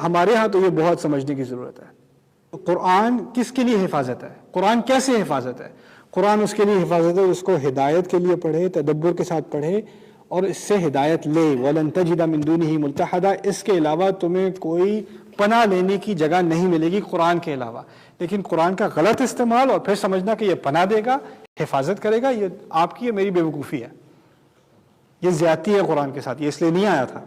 ہمارے ہاں تو یہ بہت سمجھنے کی ضرورت ہے۔ قرآن کس کے لیے حفاظت ہے؟ قرآن کیسے حفاظت ہے؟ قرآن اس کے لیے حفاظت ہے اس کو ہدایت کے لیے پڑھے، تدبر کے ساتھ پڑھے اور اس سے ہدایت لے۔ وَلَن تَجِدَ مِن دُونِهِ مُلْتَحَدًا، اس کے علاوہ تمہیں کوئی پناہ لینے کی جگہ نہیں ملے گی قرآن کے علاوہ۔ لیکن قرآن کا غلط استعمال اور پھر سمجھنا کہ یہ پناہ دے گا، حفاظت کرے گا، یہ آپ کی میری بے وقوفی ہے، یہ زیادتی ہے قرآن کے ساتھ۔ یہ اس لیے نہیں آیا تھا،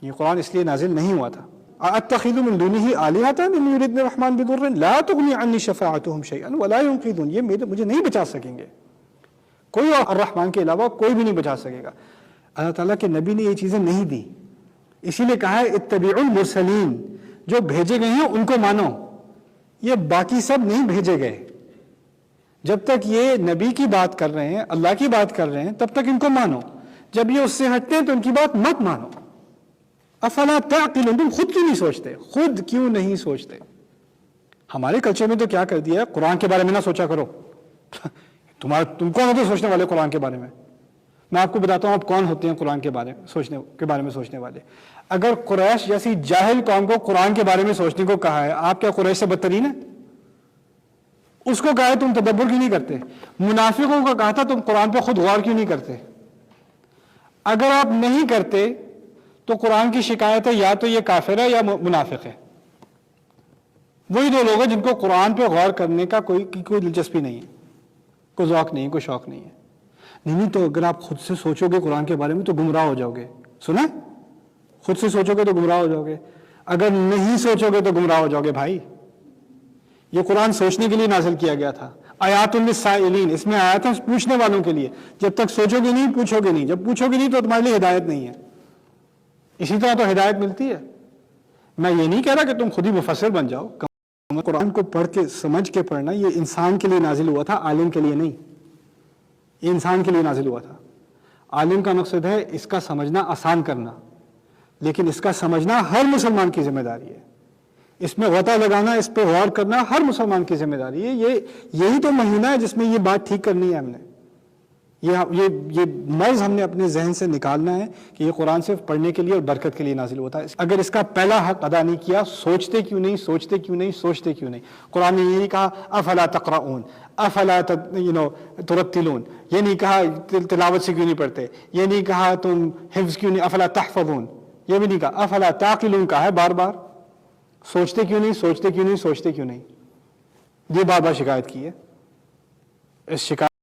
یہ قرآن اس لیے نازل نہیں ہوا تھا۔ أَتَّخِذُ مِن دُونِهِ آلِهَةً إِن يُرِدْنِ الرَّحْمَنُ بِضُرٍّ لَا تُغْنِ عَنِّي شَفَاعَتُهُمْ شَيْئًا وَلَا يُنقِذُونِ، یہ مجھے نہیں بچا سکیں گے، کوئی الرحمن کے علاوہ کوئی بھی نہیں بچا سکے گا۔ اللہ تعالیٰ کے نبی نے یہ چیزیں نہیں دی، اسی لیے کہا ہے اتبعوا المرسلین، جو بھیجے گئے ہیں ان کو مانو، یہ باقی سب نہیں بھیجے گئے۔ جب تک یہ نبی کی بات کر رہے ہیں، اللہ کی بات کر رہے ہیں، تب تک ان کو مانو، جب یہ اس سے ہٹتے ہیں تو ان کی بات مت مانو۔ افلا تعقلون، تم خود کیوں نہیں سوچتے؟ خود کیوں نہیں سوچتے؟ ہمارے کلچر میں تو کیا کر دیا ہے، قرآن کے بارے میں نہ سوچا کرو۔ تم کون ہوتے سوچنے والے قرآن کے بارے میں؟ میں آپ کو بتاتا ہوں آپ کون ہوتے ہیں قرآن کے بارے میں سوچنے والے۔ اگر قریش جیسی جاہل قوم کو قرآن کے بارے میں سوچنے کو کہا ہے، آپ کیا قریش سے بدترین ہیں؟ اس کو کہا ہے تم تدبر کیوں نہیں کرتے؟ منافقوں کو کہا تھا تم قرآن پہ خود غور کیوں نہیں کرتے؟ اگر آپ نہیں کرتے تو قرآن کی شکایت ہے یا تو یہ کافر ہے یا منافق ہے۔ وہی دو لوگ ہیں جن کو قرآن پہ غور کرنے کا کوئی دلچسپی نہیں ہے، کوئی ذوق نہیں، کوئی شوق نہیں ہے۔ نہیں تو اگر آپ خود سے سوچو گے قرآن کے بارے میں تو گمراہ ہو جاؤ گے۔ سنا؟ خود سے سوچو گے تو گمراہ ہو جاؤ گے، اگر نہیں سوچو گے تو گمراہ ہو جاؤ گے۔ بھائی یہ قرآن سوچنے کے لیے نازل کیا گیا تھا، آیات للسائلین، اس میں آیا تھا پوچھنے والوں کے لیے۔ جب تک سوچو گے نہیں، پوچھو گے نہیں، جب پوچھو گے نہیں تو تمہارے لیے ہدایت نہیں ہے۔ اسی طرح تو ہدایت ملتی ہے۔ میں یہ نہیں کہہ رہا کہ تم خود ہی مفسر بن جاؤ، قرآن کو پڑھ کے سمجھ کے پڑھنا یہ انسان کے لیے نازل ہوا تھا، عالم کے لیے نہیں، یہ انسان کے لیے نازل ہوا تھا۔ عالم کا مقصد ہے اس کا سمجھنا آسان کرنا، لیکن اس کا سمجھنا ہر مسلمان کی ذمہ داری ہے۔ اس میں غطا لگانا، اس پہ غور کرنا ہر مسلمان کی ذمہ داری ہے۔ یہی تو مہینہ ہے جس میں یہ بات ٹھیک کرنی ہے ہم نے، یہ مرض ہم نے اپنے ذہن سے نکالنا ہے کہ یہ قرآن صرف پڑھنے کے لیے اور برکت کے لیے نازل ہوتا ہے۔ اگر اس کا پہلا حق ادا نہیں کیا، سوچتے کیوں نہیں، سوچتے کیوں نہیں، سوچتے کیوں نہیں؟ قرآن نے یہ نہیں کہا افلا تقرؤون، افلا ترتلون، یہ نہیں کہا تلاوت سے کیوں نہیں پڑھتے، یہ نہیں کہا تم حفظ کیوں نہیں، افلا تحفظون، یہ بھی نہیں کہا، افلا تعقلون کہا ہے بار بار۔ سوچتے کیوں نہیں، سوچتے کیوں نہیں، سوچتے کیوں نہیں، یہ بار بار شکایت کی ہے۔ اس شکایت